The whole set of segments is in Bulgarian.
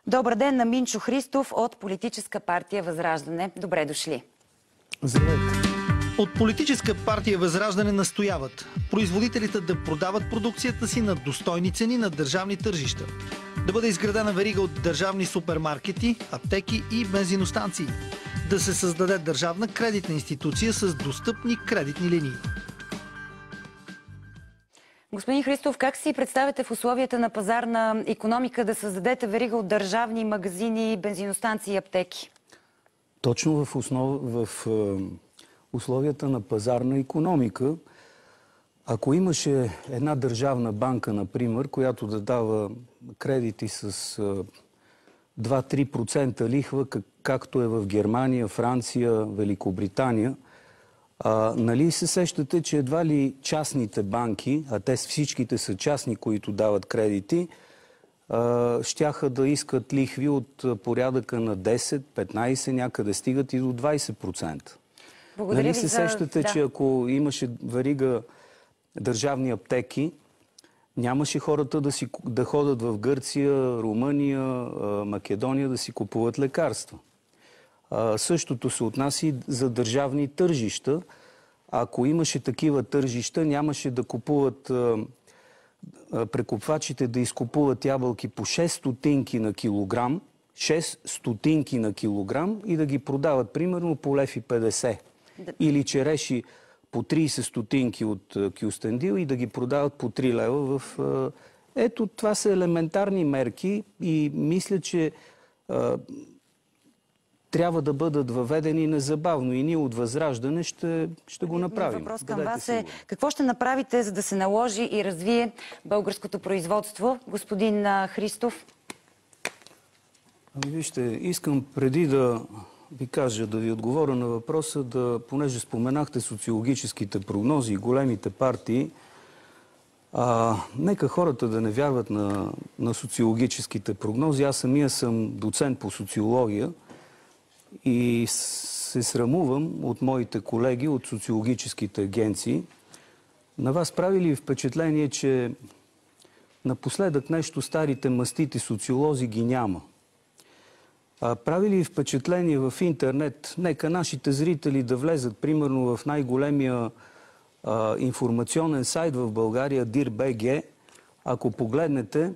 Добър ден на Минчо Христов от Политическа партия Възраждане. Добре дошли. Здравейте. От Политическа партия Възраждане настояват производителите да продават продукцията си на достойни цени на държавни тържища. Да бъде изградена верига от държавни супермаркети, аптеки и бензиностанции. Да се създаде държавна кредитна институция с достъпни кредитни линии. Господин Христов, как си представяте в условията на пазарна икономика да създадете верига от държавни магазини, бензиностанции и аптеки? Точно в условията на пазарна икономика, ако имаше една държавна банка, например, която да дава кредити с 2-3% лихва, както е в Германия, Франция, Великобритания, нали се сещате, че едва ли частните банки, а те всичките са частни, които дават кредити, щяха да искат лихви от порядъка на 10, 15, някъде стигат и до 20%. Нали се сещате, че ако имаше верига държавни аптеки, нямаше хората да ходят в Гърция, Румъния, Македония да си купуват лекарства. Същото се отнася и за държавни тържища. Ако имаше такива тържища, нямаше да купуват прекупвачите да изкупуват ябълки по 6 стотинки на килограм, 6 стотинки на килограм и да ги продават примерно по 1,50 лв. Или череши по 30 стотинки от Кюстендил и да ги продават по 3 лева в... Ето, това са елементарни мерки и мисля, че трябва да бъдат въведени незабавно и ние от Възраждане ще го направим. Въпрос към вас е какво ще направите, за да се наложи и развие българското производство? Господин Христов. Вижте, искам преди да ви кажа, да ви отговоря на въпроса, понеже споменахте социологическите прогнози и големите партии, нека хората да не вярват на социологическите прогнози. Аз самия съм доцент по социология и се срамувам от моите колеги от социологическите агенции. На вас прави ли впечатление, че напоследък нещо старите мастити социолози ги няма? Прави ли впечатление в интернет? Нека нашите зрители да влезат примерно в най-големия информационен сайт в България, dir.bg. Ако погледнете,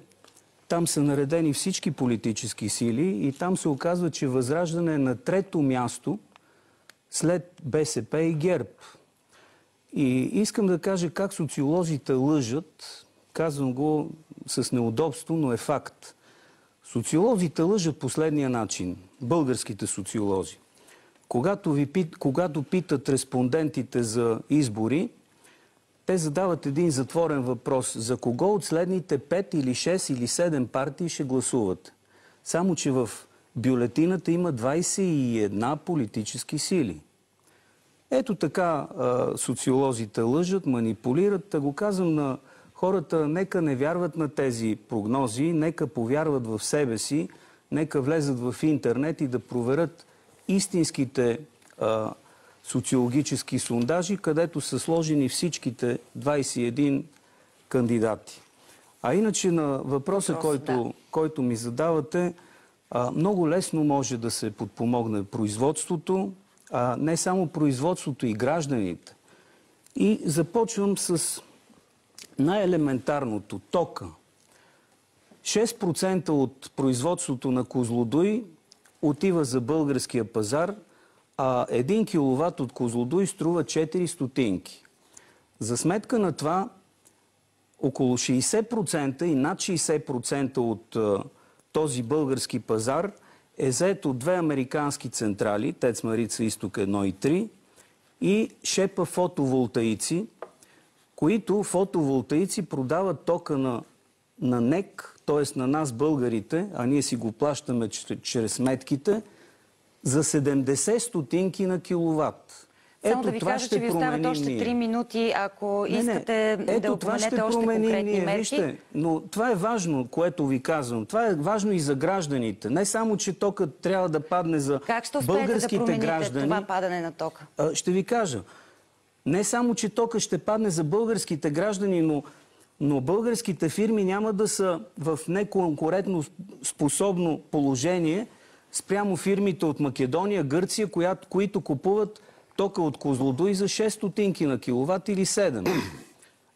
там са наредени всички политически сили и там се оказва, че Възраждане е на 3-то място след БСП и ГЕРБ. И искам да кажа как социолозите лъжат. Казвам го с неудобство, но е факт. Социолозите лъжат последния начин. Българските социолози. Когато питат респондентите за избори, те задават един затворен въпрос. За кого от следните 5 или 6 или 7 партии ще гласуват? Само, че в бюлетината има 21 политически сили. Ето така социолозите лъжат, манипулират. Да го казвам на хората, нека не вярват на тези прогнози, нека повярват в себе си, нека влезат в интернет и да проверят истинските социологически сондажи, където са сложени всичките 21 кандидати. А иначе на въпроса, който ми задавате, много лесно може да се подпомогне производството, не само производството и гражданите. И започвам с най-елементарното – тока. 6% от производството на Козлодуй отива за българския пазар, а 1 киловат от Козлодуй струва 4 стотинки. За сметка на това, около 60% и над 60% от този български пазар е зает от 2 американски централи, ТЕЦ Марица Изток 1 и 3, и шепа фотоволтаици, които фотоволтаици продават тока на НЕК, т.е. на нас българите, а ние си го плащаме чрез сметките, за 70 стотинки на киловатт. Само да ви кажа, че ви остават още 3 минути, ако искате да упоменете още конкретни мерки. Вижте, но това е важно, което ви казвам. Това е важно и за гражданите. Не само, че токът трябва да падне за българските граждани. Как ще успеете да промените това падане на тока? Ще ви кажа. Не само, че тока ще падне за българските граждани, но но българските фирми няма да са в неконкурентно способно положение спрямо фирмите от Македония, Гърция, които купуват тока от Козлодуй за 6 стотинки на киловат или 7.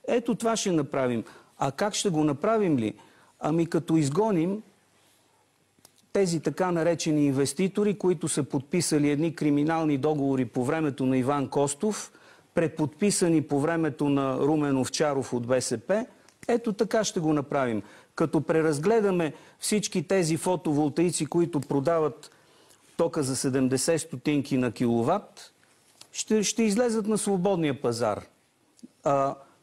Ето това ще направим. А как ще го направим ли? Ами като изгоним тези така наречени инвеститори, които са подписали едни криминални договори по времето на Иван Костов, преподписани по времето на Румен Овчаров от БСП, ето така ще го направим. Като преразгледаме всички тези фотоволтаици, които продават тока за 70 стотинки на киловат, ще излезат на свободния пазар.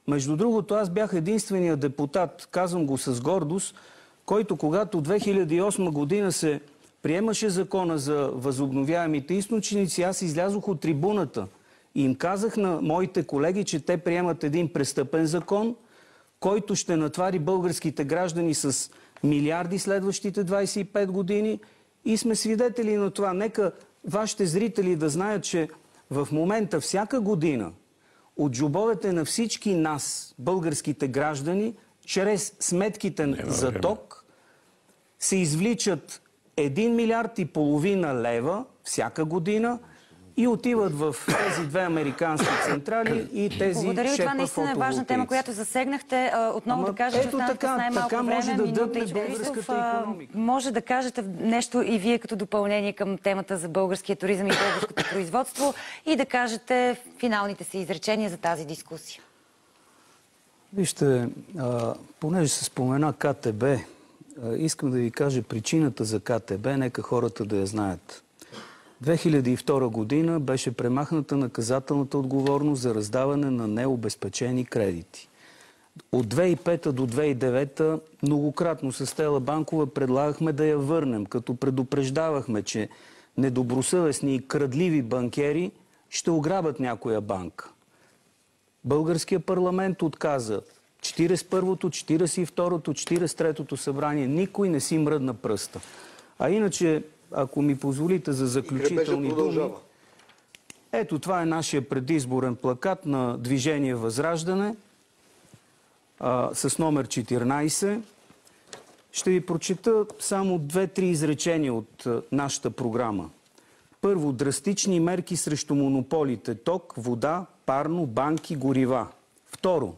Между другото, аз бях единственият депутат, казвам го с гордост, който когато 2008 година се приемаше закона за възобновяемите източници, аз излязох от трибуната и им казах на моите колеги, че те приемат един престъпен закон, който ще натвари българските граждани с милиарди следващите 25 години и сме свидетели на това. Нека вашите зрители да знаят, че в момента всяка година от джобовете на всички нас, българските граждани, чрез сметките за ток, се извличат 1,5 милиарда лева всяка година и отиват в тези две американски централи и тези Благодаря ви, това наистина е важна тема, която засегнахте. Отново да кажа, че останахте с най-малко време, минута и Христов. Може да кажете нещо и вие като допълнение към темата за българския туризъм и българското производство и да кажете финалните си изречения за тази дискусия. Вижте, понеже се спомена КТБ, искам да ви кажа причината за КТБ, нека хората да я знаят. 2002 година беше премахната наказателната отговорност за раздаване на необезпечени кредити. От 2005 до 2009 многократно с Стела Банкова предлагахме да я върнем, като предупреждавахме, че недобросъвестни и крадливи банкери ще ограбят някоя банка. Българския парламент отказа. 41-то, 42-то, 43-то събрание никой не си мръдна пръста. А иначе, ако ми позволите за заключителни думи, ето това е нашия предизборен плакат на Движение Възраждане с номер 14. Ще ви прочета само 2-3 изречения от нашата програма. Първо, драстични мерки срещу монополите ток, вода, парно, банки, горива. Второ,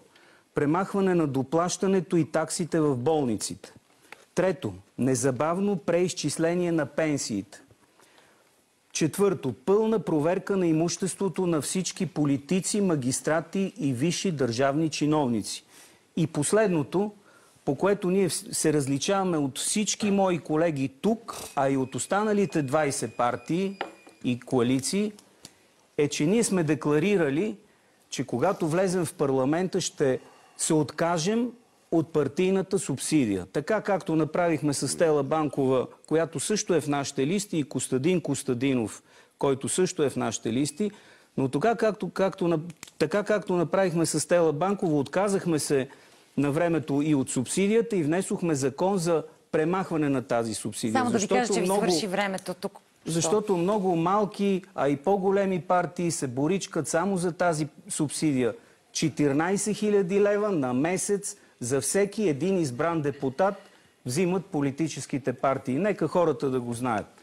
премахване на доплащането и таксите в болниците. Трето, незабавно преизчисление на пенсиите. Четвърто, пълна проверка на имуществото на всички политици, магистрати и висши държавни чиновници. И последното, по което ние се различаваме от всички мои колеги тук, а и от останалите 20 партии и коалиции, е, че ние сме декларирали, че когато влезем в парламента ще се откажем от партийната субсидия. Така както направихме с Стела Банкова, която също е в нашите листи, и Костадин Костадинов, който също е в нашите листи, но така както направихме с Стела Банкова, отказахме се на времето и от субсидията и внесохме закон за премахване на тази субсидия. Само да ви кажа, че ви свърши времето тук. Защото много малки, а и по-големи партии се боричкат само за тази субсидия. 14 000 лева на месец за всеки един избран депутат взимат политическите партии. Нека хората да го знаят.